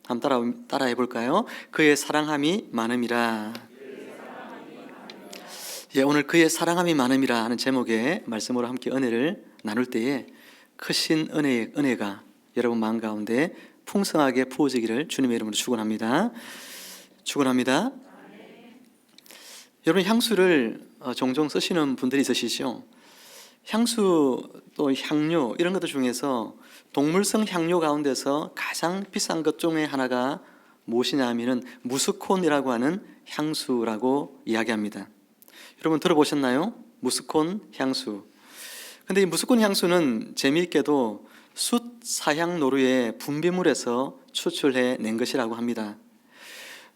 한번 따라해 볼까요? 그의 사랑함이 많음이라. 오늘 그의 사랑함이 많음이라 하는 제목의 말씀으로 함께 은혜를 나눌 때에 크신 은혜가 여러분 마음 가운데 풍성하게 부어지기를 주님의 이름으로 축원합니다. 축원합니다. 여러분, 향수를 종종 쓰시는 분들이 있으시죠? 향수 또 향료 이런 것들 중에서 동물성 향료 가운데서 가장 비싼 것 중에 하나가 무엇이냐 하면은 무스콘이라고 하는 향수라고 이야기합니다. 여러분 들어보셨나요? 무스콘 향수. 근데 이 무스콘 향수는 재미있게도 숫 사향노루의 분비물에서 추출해 낸 것이라고 합니다.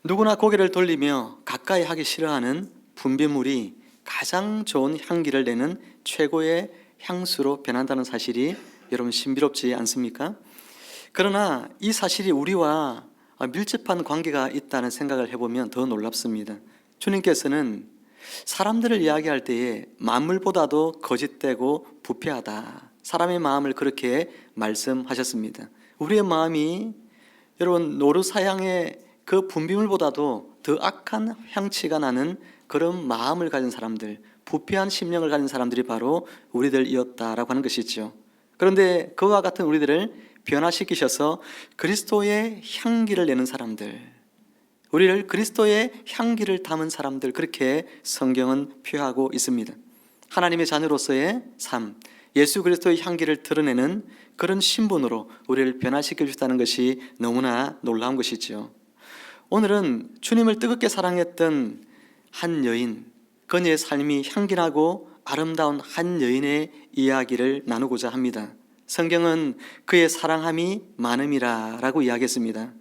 누구나 고개를 돌리며 가까이 하기 싫어하는 분비물이 가장 좋은 향기를 내는 최고의 향수로 변한다는 사실이 여러분 신비롭지 않습니까? 그러나 이 사실이 우리와 밀접한 관계가 있다는 생각을 해보면 더 놀랍습니다. 주님께서는 사람들을 이야기할 때에 만물보다도 거짓되고 부패하다, 사람의 마음을 그렇게 말씀하셨습니다. 우리의 마음이 여러분 노르사향의 그 분비물보다도 더 악한 향취가 나는 그런 마음을 가진 사람들, 부패한 심령을 가진 사람들이 바로 우리들이었다라고 하는 것이죠. 그런데 그와 같은 우리들을 변화시키셔서 그리스도의 향기를 내는 사람들, 우리를 그리스도의 향기를 담은 사람들, 그렇게 성경은 표현하고 있습니다. 하나님의 자녀로서의 삶, 예수 그리스도의 향기를 드러내는 그런 신분으로 우리를 변화시켜 주셨다는 것이 너무나 놀라운 것이죠. 오늘은 주님을 뜨겁게 사랑했던 한 여인, 그녀의 삶이 향기나고 아름다운 한 여인의 이야기를 나누고자 합니다. 성경은 그의 사랑함이 많음이라 라고 이야기했습니다.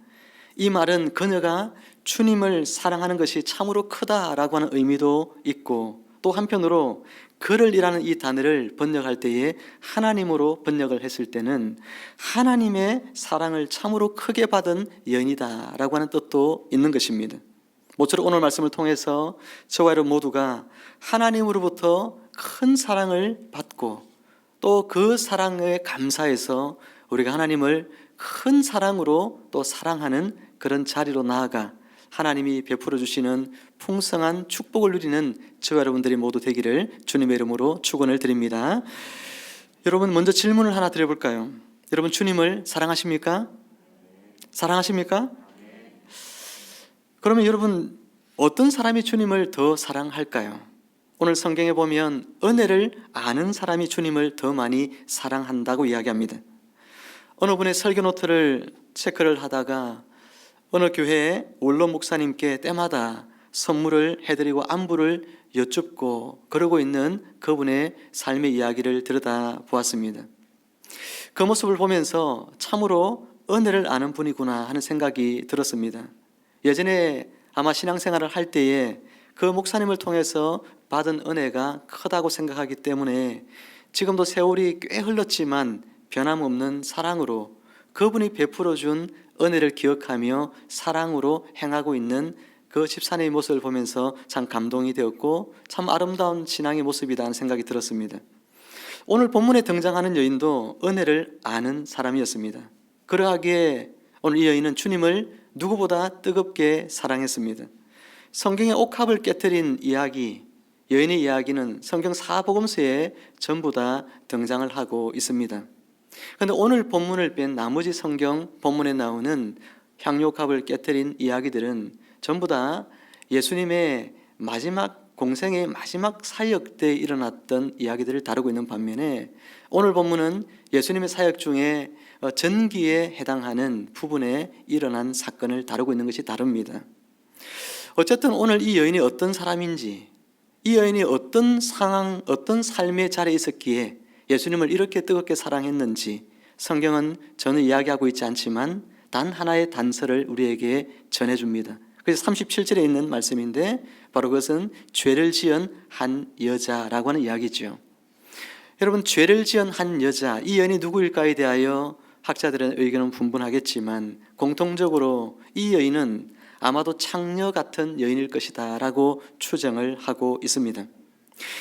이 말은 그녀가 주님을 사랑하는 것이 참으로 크다라고 하는 의미도 있고, 또 한편으로 그를이라는 이 단어를 번역할 때에 하나님으로 번역을 했을 때는 하나님의 사랑을 참으로 크게 받은 여인이다 라고 하는 뜻도 있는 것입니다. 모쪼록 오늘 말씀을 통해서 저와 여러분 모두가 하나님으로부터 큰 사랑을 받고 또 그 사랑에 감사해서 우리가 하나님을 큰 사랑으로 또 사랑하는 그런 자리로 나아가 하나님이 베풀어 주시는 풍성한 축복을 누리는 저와 여러분들이 모두 되기를 주님의 이름으로 축원을 드립니다. 여러분, 먼저 질문을 하나 드려볼까요? 여러분, 주님을 사랑하십니까? 사랑하십니까? 그러면 여러분, 어떤 사람이 주님을 더 사랑할까요? 오늘 성경에 보면 은혜를 아는 사람이 주님을 더 많이 사랑한다고 이야기합니다. 어느 분의 설교 노트를 체크를 하다가 어느 교회의 원로 목사님께 때마다 선물을 해드리고 안부를 여쭙고 그러고 있는 그분의 삶의 이야기를 들여다보았습니다. 그 모습을 보면서 참으로 은혜를 아는 분이구나 하는 생각이 들었습니다. 예전에 아마 신앙생활을 할 때에 그 목사님을 통해서 받은 은혜가 크다고 생각하기 때문에 지금도 세월이 꽤 흘렀지만 변함없는 사랑으로 그분이 베풀어 준 은혜를 기억하며 사랑으로 행하고 있는 그 집사님의 모습을 보면서 참 감동이 되었고 참 아름다운 신앙의 모습이다 하는 생각이 들었습니다. 오늘 본문에 등장하는 여인도 은혜를 아는 사람이었습니다. 그러하기에 오늘 이 여인은 주님을 누구보다 뜨겁게 사랑했습니다. 성경의 옥합을 깨트린 이야기, 여인의 이야기는 성경 사복음서에 전부 다 등장을 하고 있습니다. 그런데 오늘 본문을 뺀 나머지 성경 본문에 나오는 향료갑을 깨트린 이야기들은 전부 다 예수님의 마지막 공생의 마지막 사역 때 일어났던 이야기들을 다루고 있는 반면에 오늘 본문은 예수님의 사역 중에 전기에 해당하는 부분에 일어난 사건을 다루고 있는 것이 다릅니다. 어쨌든 오늘 이 여인이 어떤 사람인지, 이 여인이 어떤 상황, 어떤 삶의 자리에 있었기에 예수님을 이렇게 뜨겁게 사랑했는지 성경은 저는 이야기하고 있지 않지만 단 하나의 단서를 우리에게 전해줍니다. 그래서 37절에 있는 말씀인데 바로 그것은 죄를 지은 한 여자라고 하는 이야기죠. 여러분, 죄를 지은 한 여자, 이 여인이 누구일까에 대하여 학자들의 의견은 분분하겠지만 공통적으로 이 여인은 아마도 창녀 같은 여인일 것이다 라고 추정을 하고 있습니다.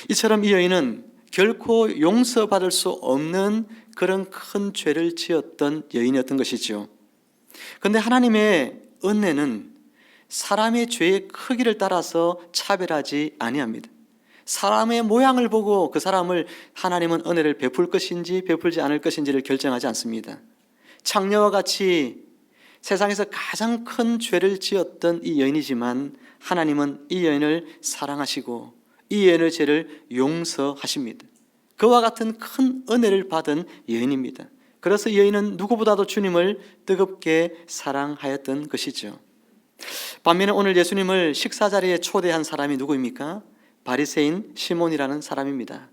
이처럼 이 여인은 결코 용서받을 수 없는 그런 큰 죄를 지었던 여인이었던 것이죠. 그런데 하나님의 은혜는 사람의 죄의 크기를 따라서 차별하지 아니합니다. 사람의 모양을 보고 그 사람을 하나님은 은혜를 베풀 것인지 베풀지 않을 것인지를 결정하지 않습니다. 창녀와 같이 세상에서 가장 큰 죄를 지었던 이 여인이지만 하나님은 이 여인을 사랑하시고 이 여인의 죄를 용서하십니다. 그와 같은 큰 은혜를 받은 여인입니다. 그래서 이 여인은 누구보다도 주님을 뜨겁게 사랑하였던 것이죠. 반면에 오늘 예수님을 식사 자리에 초대한 사람이 누구입니까? 바리새인 시몬이라는 사람입니다.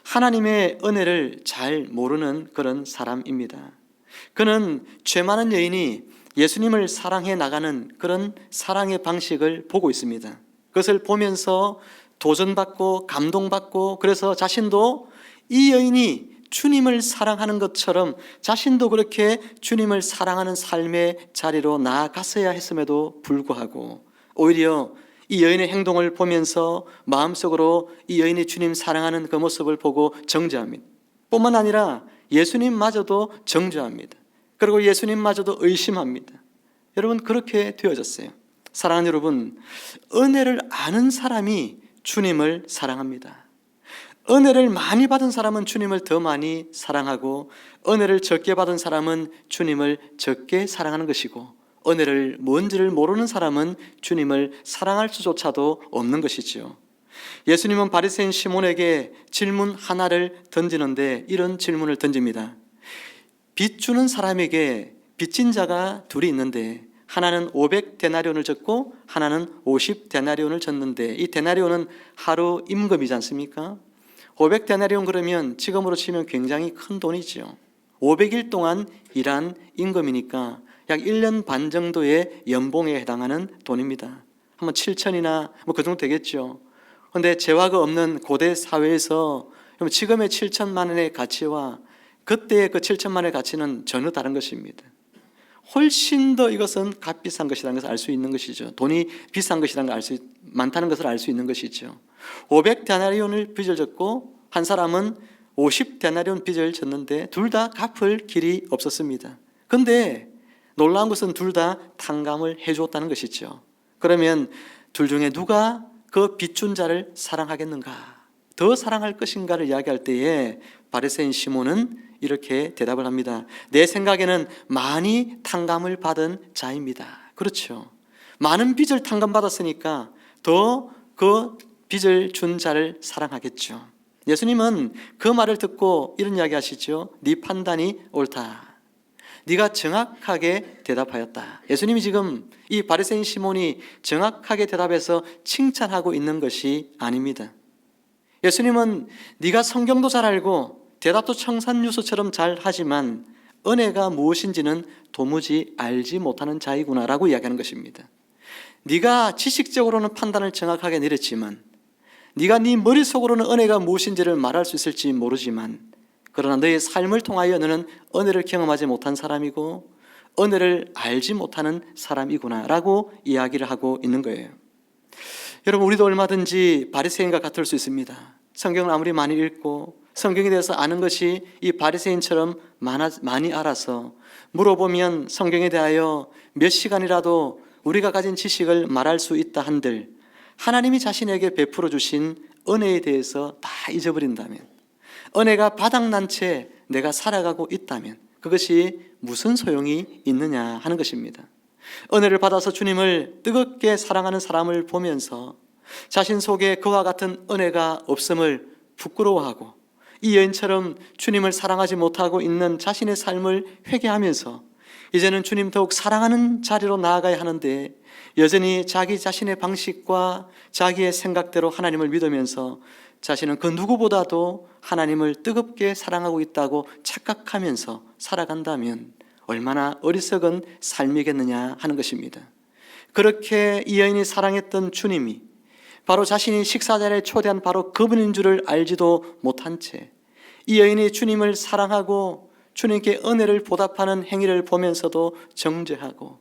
하나님의 은혜를 잘 모르는 그런 사람입니다. 그는 죄 많은 여인이 예수님을 사랑해 나가는 그런 사랑의 방식을 보고 있습니다. 그것을 보면서 도전받고 감동받고, 그래서 자신도 이 여인이 주님을 사랑하는 것처럼 자신도 그렇게 주님을 사랑하는 삶의 자리로 나아갔어야 했음에도 불구하고 오히려 이 여인의 행동을 보면서 마음속으로 이 여인이 주님 사랑하는 그 모습을 보고 정죄합니다. 뿐만 아니라 예수님마저도 정죄합니다. 그리고 예수님마저도 의심합니다. 여러분, 그렇게 되어졌어요. 사랑하는 여러분, 은혜를 아는 사람이 주님을 사랑합니다. 은혜를 많이 받은 사람은 주님을 더 많이 사랑하고, 은혜를 적게 받은 사람은 주님을 적게 사랑하는 것이고, 은혜를 뭔지를 모르는 사람은 주님을 사랑할 수조차도 없는 것이지요. 예수님은 바리새인 시몬에게 질문 하나를 던지는데 이런 질문을 던집니다. 빚 주는 사람에게 빚진 자가 둘이 있는데 하나는 500데나리온을 졌고 하나는 50데나리온을 졌는데, 이 데나리온은 하루 임금이지 않습니까? 500데나리온 그러면 지금으로 치면 굉장히 큰 돈이죠. 500일 동안 일한 임금이니까 약 1년 반 정도의 연봉에 해당하는 돈입니다. 한번 7천이나 뭐 그 정도 되겠죠. 그런데 재화가 없는 고대 사회에서 지금의 7천만 원의 가치와 그때의 그 7천만 원의 가치는 전혀 다른 것입니다. 훨씬 더 이것은 값비싼 것이라는 것을 알 수 있는 것이죠. 돈이 비싼 것이라는 걸 많다는 것을 알 수 있는 것이죠. 500데나리온을 빚을 졌고 한 사람은 50데나리온 빚을 졌는데 둘 다 갚을 길이 없었습니다. 그런데 놀라운 것은 둘 다 탕감을 해주었다는 것이죠. 그러면 둘 중에 누가 그 빚준 자를 사랑하겠는가? 더 사랑할 것인가를 이야기할 때에 바리새인 시몬은 이렇게 대답을 합니다. 내 생각에는 많이 탕감을 받은 자입니다. 그렇죠. 많은 빚을 탕감받았으니까 더 그 빚을 준 자를 사랑하겠죠. 예수님은 그 말을 듣고 이런 이야기 하시죠. 네 판단이 옳다. 네가 정확하게 대답하였다. 예수님이 지금 이 바리새인 시몬이 정확하게 대답해서 칭찬하고 있는 것이 아닙니다. 예수님은 네가 성경도 잘 알고 대답도 청산유수처럼 잘 하지만 은혜가 무엇인지는 도무지 알지 못하는 자이구나라고 이야기하는 것입니다. 네가 지식적으로는 판단을 정확하게 내렸지만, 네가 네 머릿속으로는 은혜가 무엇인지를 말할 수 있을지 모르지만, 그러나 너의 삶을 통하여 너는 은혜를 경험하지 못한 사람이고 은혜를 알지 못하는 사람이구나라고 이야기를 하고 있는 거예요. 여러분, 우리도 얼마든지 바리새인과 같을 수 있습니다. 성경을 아무리 많이 읽고 성경에 대해서 아는 것이 이 바리새인처럼 많이 알아서 물어보면 성경에 대하여 몇 시간이라도 우리가 가진 지식을 말할 수 있다 한들 하나님이 자신에게 베풀어 주신 은혜에 대해서 다 잊어버린다면, 은혜가 바닥난 채 내가 살아가고 있다면 그것이 무슨 소용이 있느냐 하는 것입니다. 은혜를 받아서 주님을 뜨겁게 사랑하는 사람을 보면서 자신 속에 그와 같은 은혜가 없음을 부끄러워하고 이 여인처럼 주님을 사랑하지 못하고 있는 자신의 삶을 회개하면서 이제는 주님 더욱 사랑하는 자리로 나아가야 하는데 여전히 자기 자신의 방식과 자기의 생각대로 하나님을 믿으면서 자신은 그 누구보다도 하나님을 뜨겁게 사랑하고 있다고 착각하면서 살아간다면 얼마나 어리석은 삶이겠느냐 하는 것입니다. 그렇게 이 여인이 사랑했던 주님이 바로 자신이 식사 자리에 초대한 바로 그분인 줄을 알지도 못한 채 이 여인이 주님을 사랑하고 주님께 은혜를 보답하는 행위를 보면서도 정죄하고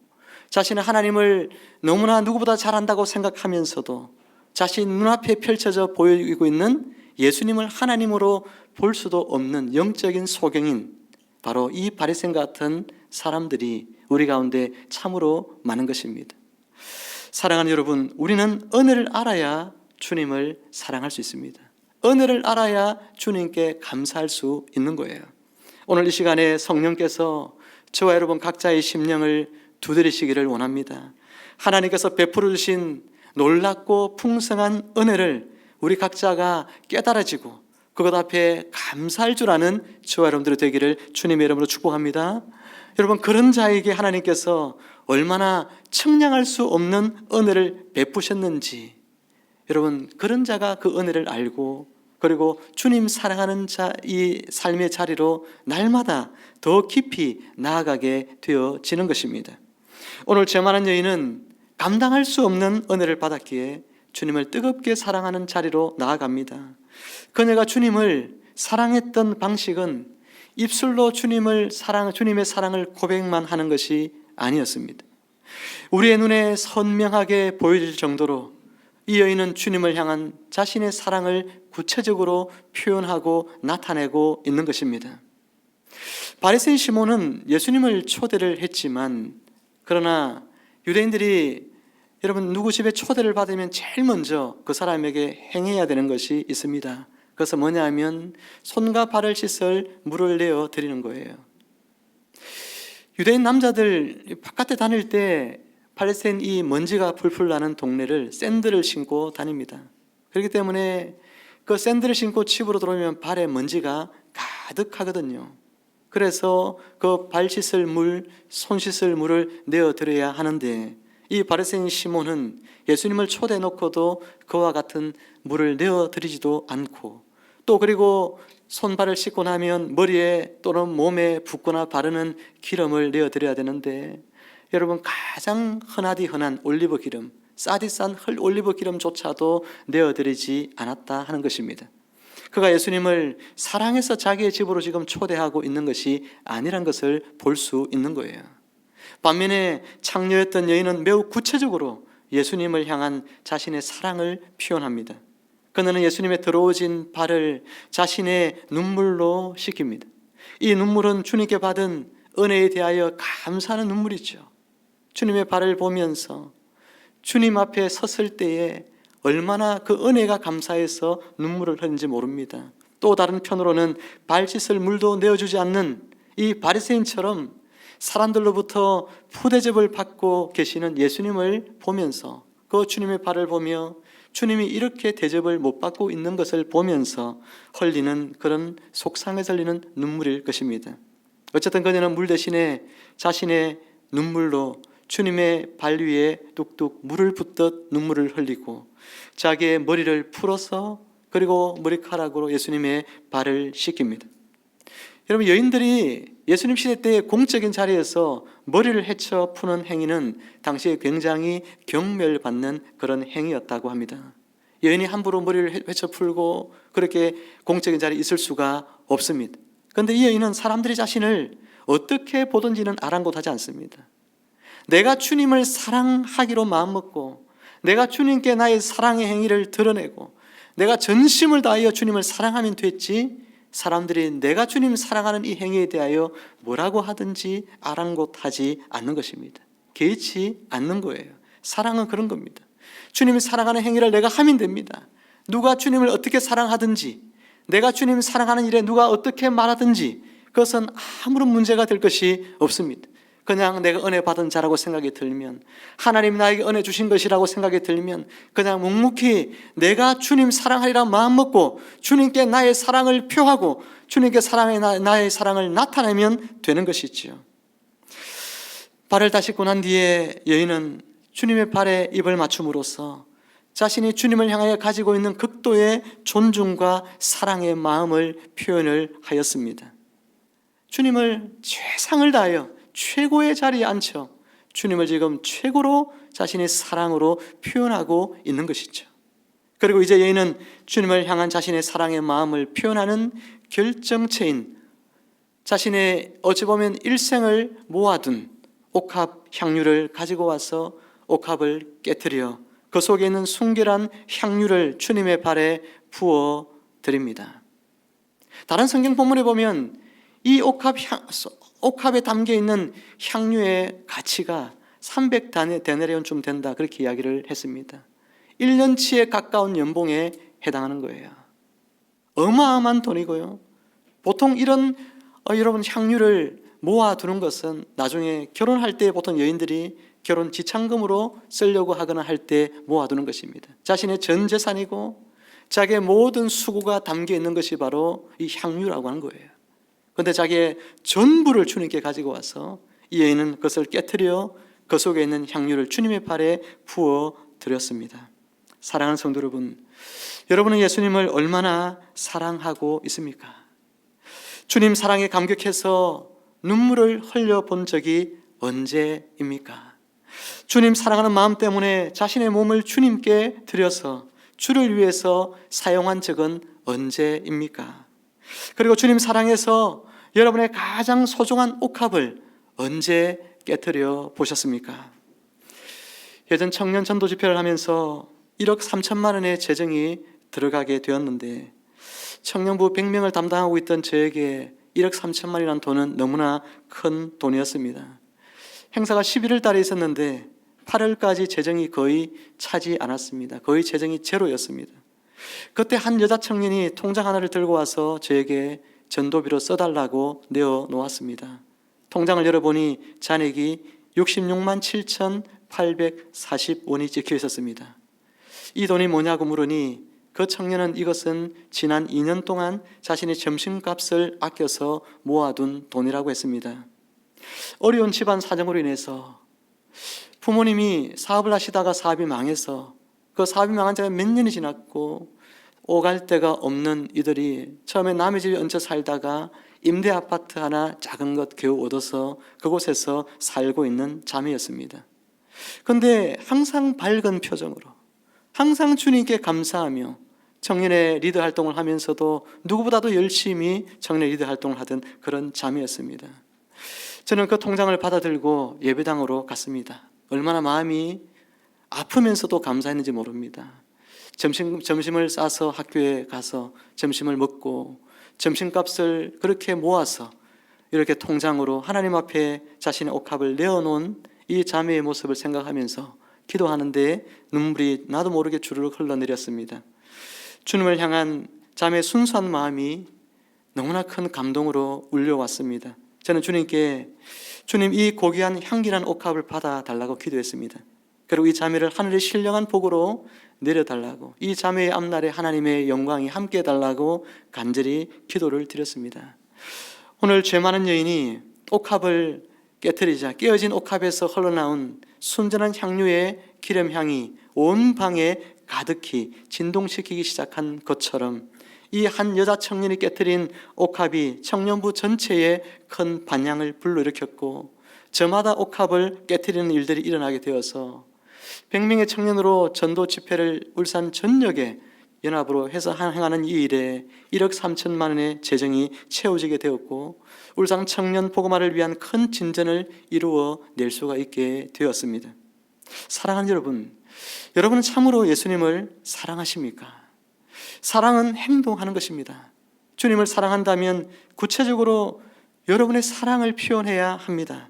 자신은 하나님을 너무나 누구보다 잘한다고 생각하면서도 자신 눈앞에 펼쳐져 보이고 있는 예수님을 하나님으로 볼 수도 없는 영적인 소경인 바로 이 바리새인 같은 사람들이 우리 가운데 참으로 많은 것입니다. 사랑하는 여러분, 우리는 은혜를 알아야 주님을 사랑할 수 있습니다. 은혜를 알아야 주님께 감사할 수 있는 거예요. 오늘 이 시간에 성령께서 저와 여러분 각자의 심령을 두드리시기를 원합니다. 하나님께서 베풀어 주신 놀랍고 풍성한 은혜를 우리 각자가 깨달아지고 그것 앞에 감사할 줄 아는 저와 여러분들이 되기를 주님의 이름으로 축복합니다. 여러분, 그런 자에게 하나님께서 얼마나 청량할 수 없는 은혜를 베푸셨는지, 여러분, 그런 자가 그 은혜를 알고 그리고 주님 사랑하는 자, 이 삶의 자리로 날마다 더 깊이 나아가게 되어지는 것입니다. 오늘 제만한 여인은 감당할 수 없는 은혜를 받았기에 주님을 뜨겁게 사랑하는 자리로 나아갑니다. 그녀가 주님을 사랑했던 방식은 입술로 주님의 사랑을 고백만 하는 것이 아니었습니다. 우리의 눈에 선명하게 보여질 정도로 이 여인은 주님을 향한 자신의 사랑을 구체적으로 표현하고 나타내고 있는 것입니다. 바리새인 시몬은 예수님을 초대를 했지만, 그러나 유대인들이 여러분 누구 집에 초대를 받으면 제일 먼저 그 사람에게 행해야 되는 것이 있습니다. 그것은 뭐냐 하면 손과 발을 씻을 물을 내어 드리는 거예요. 유대인 남자들 바깥에 다닐 때 바리새인 이 먼지가 풀풀 나는 동네를 샌들을 신고 다닙니다. 그렇기 때문에 그 샌들을 신고 집으로 들어오면 발에 먼지가 가득하거든요. 그래서 그 발 씻을 물, 손 씻을 물을 내어 드려야 하는데, 이 바리새인 시몬은 예수님을 초대해 놓고도 그와 같은 물을 내어 드리지도 않고, 또 그리고 손발을 씻고 나면 머리에 또는 몸에 붓거나 바르는 기름을 내어 드려야 되는데, 여러분, 가장 흔하디 흔한 올리브 기름, 싸디싼 올리브 기름조차도 내어 드리지 않았다 하는 것입니다. 그가 예수님을 사랑해서 자기의 집으로 지금 초대하고 있는 것이 아니란 것을 볼 수 있는 거예요. 반면에 창녀였던 여인은 매우 구체적으로 예수님을 향한 자신의 사랑을 표현합니다. 그녀는 예수님의 더러워진 발을 자신의 눈물로 씻깁니다. 이 눈물은 주님께 받은 은혜에 대하여 감사하는 눈물이죠. 주님의 발을 보면서 주님 앞에 섰을 때에 얼마나 그 은혜가 감사해서 눈물을 흘리는지 모릅니다. 또 다른 편으로는 발 씻을 물도 내어주지 않는 이 바리새인처럼 사람들로부터 푸대접을 받고 계시는 예수님을 보면서, 그 주님의 발을 보며 주님이 이렇게 대접을 못 받고 있는 것을 보면서 흘리는 그런 속상해서 흘리는 눈물일 것입니다. 어쨌든 그녀는 물 대신에 자신의 눈물로 주님의 발 위에 뚝뚝 물을 붓듯 눈물을 흘리고 자기의 머리를 풀어서 그리고 머리카락으로 예수님의 발을 씻깁니다. 여러분, 여인들이 예수님 시대 때의 공적인 자리에서 머리를 헤쳐 푸는 행위는 당시에 굉장히 경멸받는 그런 행위였다고 합니다. 여인이 함부로 머리를 헤쳐 풀고 그렇게 공적인 자리에 있을 수가 없습니다. 그런데 이 여인은 사람들이 자신을 어떻게 보든지는 아랑곳하지 않습니다. 내가 주님을 사랑하기로 마음먹고 내가 주님께 나의 사랑의 행위를 드러내고 내가 전심을 다하여 주님을 사랑하면 됐지, 사람들이 내가 주님 사랑하는 이 행위에 대하여 뭐라고 하든지 아랑곳하지 않는 것입니다. 개의치 않는 거예요. 사랑은 그런 겁니다. 주님이 사랑하는 행위를 내가 하면 됩니다. 누가 주님을 어떻게 사랑하든지, 내가 주님 사랑하는 일에 누가 어떻게 말하든지 그것은 아무런 문제가 될 것이 없습니다. 그냥 내가 은혜 받은 자라고 생각이 들면, 하나님 나에게 은혜 주신 것이라고 생각이 들면 그냥 묵묵히 내가 주님 사랑하리라 마음먹고 주님께 나의 사랑을 표하고 주님께 나의 사랑을 나타내면 되는 것이지요. 발을 다 씻고 난 뒤에 여인은 주님의 발에 입을 맞춤으로써 자신이 주님을 향하여 가지고 있는 극도의 존중과 사랑의 마음을 표현을 하였습니다. 주님을 최상을 다하여 최고의 자리에 앉혀 주님을 지금 최고로 자신의 사랑으로 표현하고 있는 것이죠. 그리고 이제 여인은 주님을 향한 자신의 사랑의 마음을 표현하는 결정체인 자신의 어찌 보면 일생을 모아둔 옥합 향유를 가지고 와서 옥합을 깨트려 그 속에 있는 순결한 향유를 주님의 발에 부어 드립니다. 다른 성경 본문에 보면 이 옥합에 담겨 있는 향유의 가치가 300데나리온쯤 된다, 그렇게 이야기를 했습니다. 1년치에 가까운 연봉에 해당하는 거예요. 어마어마한 돈이고요. 보통 이런 여러분 향유를 모아두는 것은 나중에 결혼할 때 보통 여인들이 결혼 지참금으로 쓰려고 하거나 할 때 모아두는 것입니다. 자신의 전 재산이고 자기의 모든 수고가 담겨 있는 것이 바로 이 향유라고 하는 거예요. 그런데 자기의 전부를 주님께 가지고 와서 이 여인은 그것을 깨트려 그 속에 있는 향유를 주님의 발에 부어 드렸습니다. 사랑하는 성도 여러분, 여러분은 예수님을 얼마나 사랑하고 있습니까? 주님 사랑에 감격해서 눈물을 흘려본 적이 언제입니까? 주님 사랑하는 마음 때문에 자신의 몸을 주님께 드려서 주를 위해서 사용한 적은 언제입니까? 그리고 주님 사랑해서 여러분의 가장 소중한 옥합을 언제 깨트려 보셨습니까? 예전 청년 전도 집회를 하면서 1억 3천만 원의 재정이 들어가게 되었는데 청년부 100명을 담당하고 있던 저에게 1억 3천만이라는 돈은 너무나 큰 돈이었습니다. 행사가 11월 달에 있었는데 8월까지 재정이 거의 차지 않았습니다. 거의 재정이 제로였습니다. 그때 한 여자 청년이 통장 하나를 들고 와서 저에게 전도비로 써달라고 내어놓았습니다. 통장을 열어보니 잔액이 66만 7,840원이 찍혀 있었습니다. 이 돈이 뭐냐고 물으니 그 청년은 이것은 지난 2년 동안 자신의 점심값을 아껴서 모아둔 돈이라고 했습니다. 어려운 집안 사정으로 인해서 부모님이 사업을 하시다가 사업이 망해서 그 사업이 망한 지가 몇 년이 지났고 오갈 데가 없는 이들이 처음에 남의 집에 얹혀 살다가 임대 아파트 하나 작은 것 겨우 얻어서 그곳에서 살고 있는 자매였습니다. 그런데 항상 밝은 표정으로 항상 주님께 감사하며 청년의 리더 활동을 하면서도 누구보다도 열심히 청년 리더 활동을 하던 그런 자매였습니다. 저는 그 통장을 받아들고 예배당으로 갔습니다. 얼마나 마음이 아프면서도 감사했는지 모릅니다. 점심을 싸서 학교에 가서 점심을 먹고 점심값을 그렇게 모아서 이렇게 통장으로 하나님 앞에 자신의 옥합을 내어놓은 이 자매의 모습을 생각하면서 기도하는데 눈물이 나도 모르게 주르륵 흘러내렸습니다. 주님을 향한 자매의 순수한 마음이 너무나 큰 감동으로 울려왔습니다. 저는 주님께 주님 이 고귀한 향기난 옥합을 받아달라고 기도했습니다. 그리고 이 자매를 하늘의 신령한 복으로 내려달라고, 이 자매의 앞날에 하나님의 영광이 함께 해달라고 간절히 기도를 드렸습니다. 오늘 죄 많은 여인이 옥합을 깨트리자 깨어진 옥합에서 흘러나온 순전한 향유의 기름향이 온 방에 가득히 진동시키기 시작한 것처럼 이 한 여자 청년이 깨트린 옥합이 청년부 전체에 큰 반향을 불러일으켰고 저마다 옥합을 깨트리는 일들이 일어나게 되어서 100명의 청년으로 전도 집회를 울산 전역에 연합으로 해서 행하는 이 일에 1억 3천만 원의 재정이 채워지게 되었고 울산 청년 복음화를 위한 큰 진전을 이루어 낼 수가 있게 되었습니다. 사랑하는 여러분, 여러분은 참으로 예수님을 사랑하십니까? 사랑은 행동하는 것입니다. 주님을 사랑한다면 구체적으로 여러분의 사랑을 표현해야 합니다.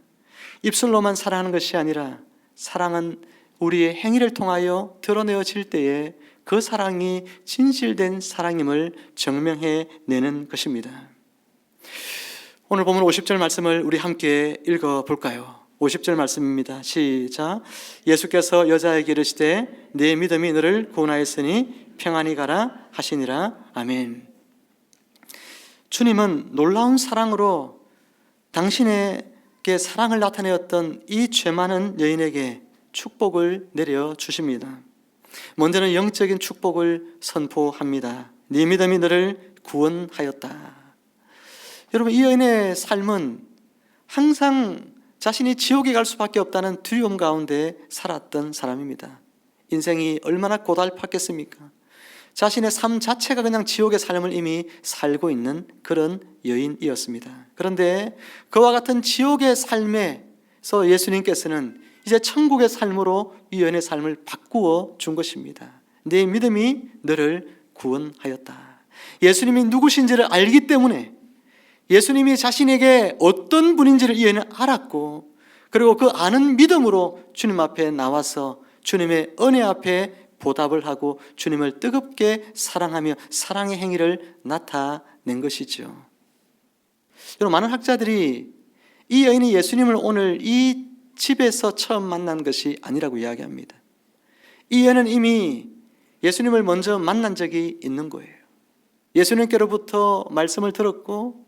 입술로만 사랑하는 것이 아니라 사랑은 우리의 행위를 통하여 드러내어질 때에 그 사랑이 진실된 사랑임을 증명해내는 것입니다. 오늘 보면 50절 말씀을 우리 함께 읽어볼까요? 50절 말씀입니다. 시작. 예수께서 여자에게 이르시되 네 믿음이 너를 구원하였으니 평안히 가라 하시니라. 아멘. 주님은 놀라운 사랑으로 당신에게 사랑을 나타내었던 이 죄 많은 여인에게 축복을 내려 주십니다. 먼저는 영적인 축복을 선포합니다. 네 믿음이 너를 구원하였다. 여러분, 이 여인의 삶은 항상 자신이 지옥에 갈 수밖에 없다는 두려움 가운데 살았던 사람입니다. 인생이 얼마나 고달팠겠습니까? 자신의 삶 자체가 그냥 지옥의 삶을 이미 살고 있는 그런 여인이었습니다. 그런데 그와 같은 지옥의 삶에서 예수님께서는 이제 천국의 삶으로 이 여인의 삶을 바꾸어 준 것입니다. 네 믿음이 너를 구원하였다. 예수님이 누구신지를 알기 때문에 예수님이 자신에게 어떤 분인지를 이 여인은 알았고, 그리고 그 아는 믿음으로 주님 앞에 나와서 주님의 은혜 앞에 보답을 하고 주님을 뜨겁게 사랑하며 사랑의 행위를 나타낸 것이죠. 여러분, 많은 학자들이 이 여인이 예수님을 오늘 이 집에서 처음 만난 것이 아니라고 이야기합니다. 이 여인은 이미 예수님을 먼저 만난 적이 있는 거예요. 예수님께로부터 말씀을 들었고,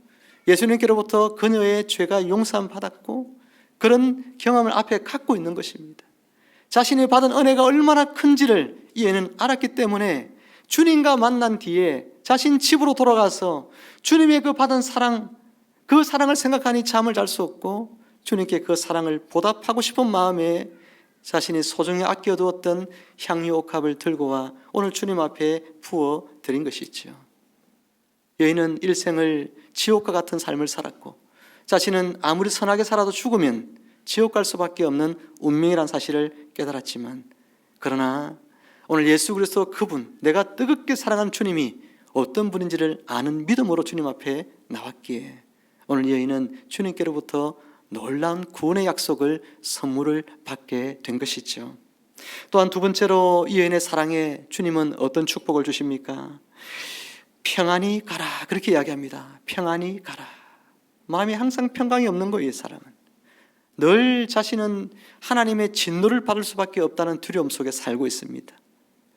예수님께로부터 그녀의 죄가 용서함 받았고, 그런 경험을 앞에 갖고 있는 것입니다. 자신이 받은 은혜가 얼마나 큰지를 이 여인은 알았기 때문에 주님과 만난 뒤에 자신 집으로 돌아가서 주님의 그 받은 사랑, 그 사랑을 생각하니 잠을 잘 수 없고, 주님께 그 사랑을 보답하고 싶은 마음에 자신이 소중히 아껴두었던 향유 옥합을 들고 와 오늘 주님 앞에 부어 드린 것이죠. 여인은 일생을 지옥과 같은 삶을 살았고, 자신은 아무리 선하게 살아도 죽으면 지옥 갈 수밖에 없는 운명이란 사실을 깨달았지만, 그러나 오늘 예수 그리스도 그분, 내가 뜨겁게 사랑한 주님이 어떤 분인지를 아는 믿음으로 주님 앞에 나왔기에 오늘 여인은 주님께로부터 놀라운 구원의 약속을, 선물을 받게 된 것이죠. 또한 두 번째로 이 여인의 사랑에 주님은 어떤 축복을 주십니까? 평안히 가라, 그렇게 이야기합니다. 평안히 가라. 마음이 항상 평강이 없는 거예요. 이 사람은 늘 자신은 하나님의 진노를 받을 수밖에 없다는 두려움 속에 살고 있습니다.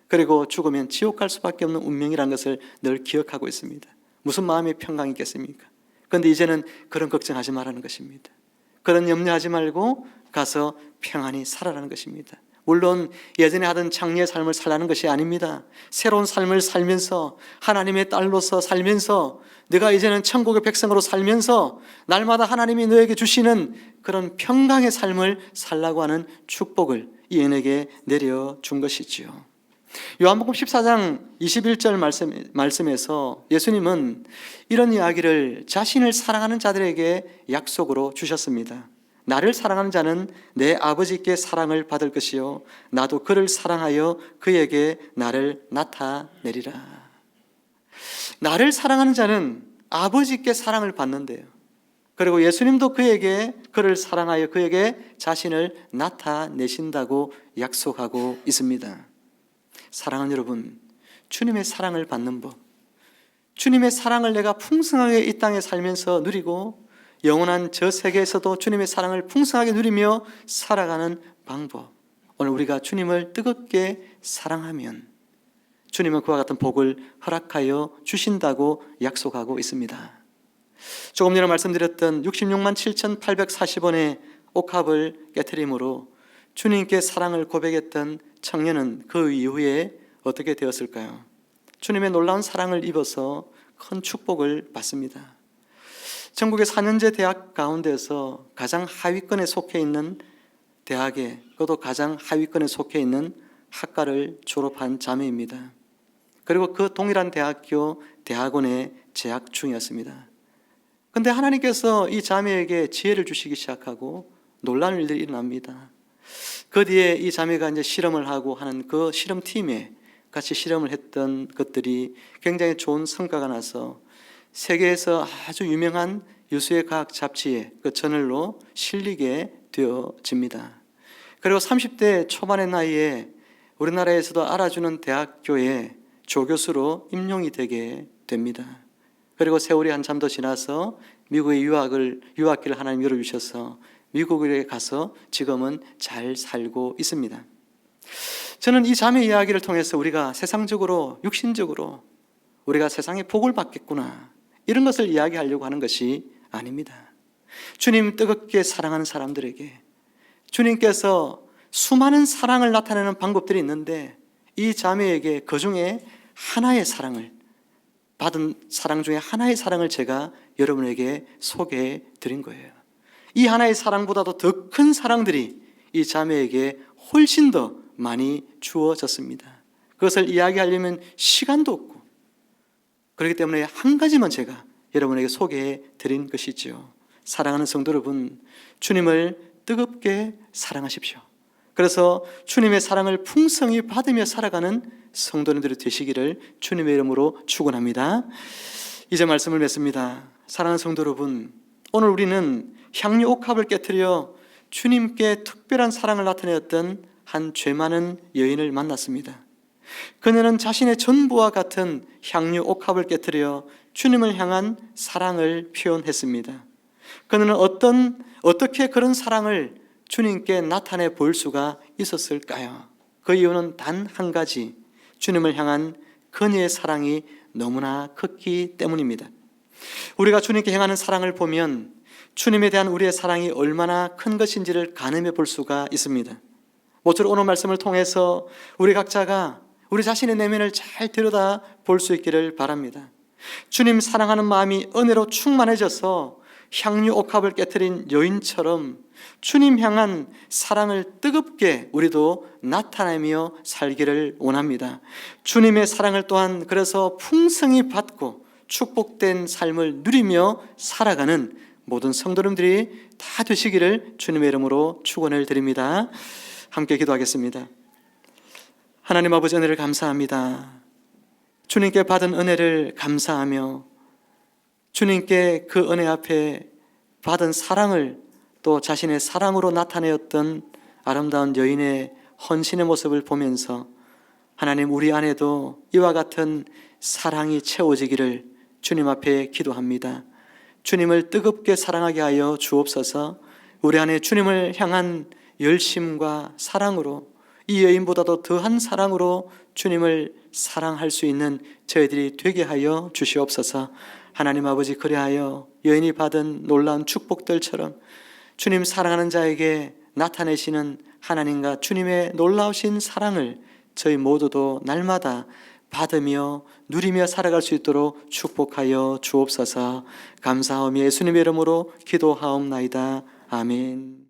그리고 죽으면 지옥 갈 수밖에 없는 운명이라는 것을 늘 기억하고 있습니다. 무슨 마음의 평강이 있겠습니까? 그런데 이제는 그런 걱정하지 말라는 것입니다. 그런 염려하지 말고 가서 평안히 살아라는 것입니다. 물론 예전에 하던 장래의 삶을 살라는 것이 아닙니다. 새로운 삶을 살면서 하나님의 딸로서 살면서 네가 이제는 천국의 백성으로 살면서 날마다 하나님이 너에게 주시는 그런 평강의 삶을 살라고 하는 축복을 이 여인에게 내려준 것이지요. 요한복음 14장 21절 말씀에서 예수님은 이런 이야기를 자신을 사랑하는 자들에게 약속으로 주셨습니다. 나를 사랑하는 자는 내 아버지께 사랑을 받을 것이요 나도 그를 사랑하여 그에게 나를 나타내리라. 나를 사랑하는 자는 아버지께 사랑을 받는데요, 그리고 예수님도 그를 사랑하여 그에게 자신을 나타내신다고 약속하고 있습니다. 사랑하는 여러분, 주님의 사랑을 받는 법, 주님의 사랑을 내가 풍성하게 이 땅에 살면서 누리고 영원한 저 세계에서도 주님의 사랑을 풍성하게 누리며 살아가는 방법, 오늘 우리가 주님을 뜨겁게 사랑하면 주님은 그와 같은 복을 허락하여 주신다고 약속하고 있습니다. 조금 전에 말씀드렸던 66만 7,840원의 옥합을 깨트림으로 주님께 사랑을 고백했던 청년은 그 이후에 어떻게 되었을까요? 주님의 놀라운 사랑을 입어서 큰 축복을 받습니다. 전국의 4년제 대학 가운데서 가장 하위권에 속해 있는 대학에, 그것도 가장 하위권에 속해 있는 학과를 졸업한 자매입니다. 그리고 그 동일한 대학교 대학원에 재학 중이었습니다. 그런데 하나님께서 이 자매에게 지혜를 주시기 시작하고 놀라운 일들이 일어납니다. 그 뒤에 이 자매가 이제 실험을 하고 하는 그 실험팀에 같이 실험을 했던 것들이 굉장히 좋은 성과가 나서 세계에서 아주 유명한 유수의 과학 잡지에 그 저널로 실리게 되어집니다. 그리고 30대 초반의 나이에 우리나라에서도 알아주는 대학교에 조교수로 임용이 되게 됩니다. 그리고 세월이 한참 더 지나서 미국에 유학기를 하나님 열어주셔서 미국에 가서 지금은 잘 살고 있습니다. 저는 이 자매 이야기를 통해서 우리가 세상적으로, 육신적으로 우리가 세상에 복을 받겠구나, 이런 것을 이야기하려고 하는 것이 아닙니다. 주님 뜨겁게 사랑하는 사람들에게 주님께서 수많은 사랑을 나타내는 방법들이 있는데 이 자매에게 그 중에 하나의 사랑을 받은 사랑 중에 하나의 사랑을 제가 여러분에게 소개해 드린 거예요. 이 하나의 사랑보다도 더 큰 사랑들이 이 자매에게 훨씬 더 많이 주어졌습니다. 그것을 이야기하려면 시간도 없고, 그렇기 때문에 한 가지만 제가 여러분에게 소개해 드린 것이죠. 사랑하는 성도 여러분, 주님을 뜨겁게 사랑하십시오. 그래서 주님의 사랑을 풍성히 받으며 살아가는 성도님들이 되시기를 주님의 이름으로 축원합니다. 이제 말씀을 맺습니다. 사랑하는 성도 여러분, 오늘 우리는 향유 옥합을 깨뜨려 주님께 특별한 사랑을 나타내었던 한 죄 많은 여인을 만났습니다. 그녀는 자신의 전부와 같은 향유 옥합을 깨뜨려 주님을 향한 사랑을 표현했습니다. 그녀는 어떻게 그런 사랑을 주님께 나타내 보일 수가 있었을까요? 그 이유는 단 한 가지, 주님을 향한 그녀의 사랑이 너무나 컸기 때문입니다. 우리가 주님께 향하는 사랑을 보면 주님에 대한 우리의 사랑이 얼마나 큰 것인지를 가늠해 볼 수가 있습니다. 모쪼록 오늘 말씀을 통해서 우리 각자가 우리 자신의 내면을 잘 들여다 볼 수 있기를 바랍니다. 주님 사랑하는 마음이 은혜로 충만해져서 향유 옥합을 깨뜨린 여인처럼 주님 향한 사랑을 뜨겁게 우리도 나타내며 살기를 원합니다. 주님의 사랑을 또한 그래서 풍성히 받고 축복된 삶을 누리며 살아가는 모든 성도님들이 다 되시기를 주님의 이름으로 축원을 드립니다. 함께 기도하겠습니다. 하나님 아버지, 은혜를 감사합니다. 주님께 받은 은혜를 감사하며 주님께 그 은혜 앞에 받은 사랑을 또 자신의 사랑으로 나타내었던 아름다운 여인의 헌신의 모습을 보면서 하나님, 우리 안에도 이와 같은 사랑이 채워지기를 주님 앞에 기도합니다. 주님을 뜨겁게 사랑하게 하여 주옵소서. 우리 안에 주님을 향한 열심과 사랑으로, 이 여인보다도 더한 사랑으로 주님을 사랑할 수 있는 저희들이 되게 하여 주시옵소서. 하나님 아버지, 그리하여 여인이 받은 놀라운 축복들처럼 주님 사랑하는 자에게 나타내시는 하나님과 주님의 놀라우신 사랑을 저희 모두도 날마다 받으며 누리며 살아갈 수 있도록 축복하여 주옵소서. 감사하며 예수님의 이름으로 기도하옵나이다. 아멘.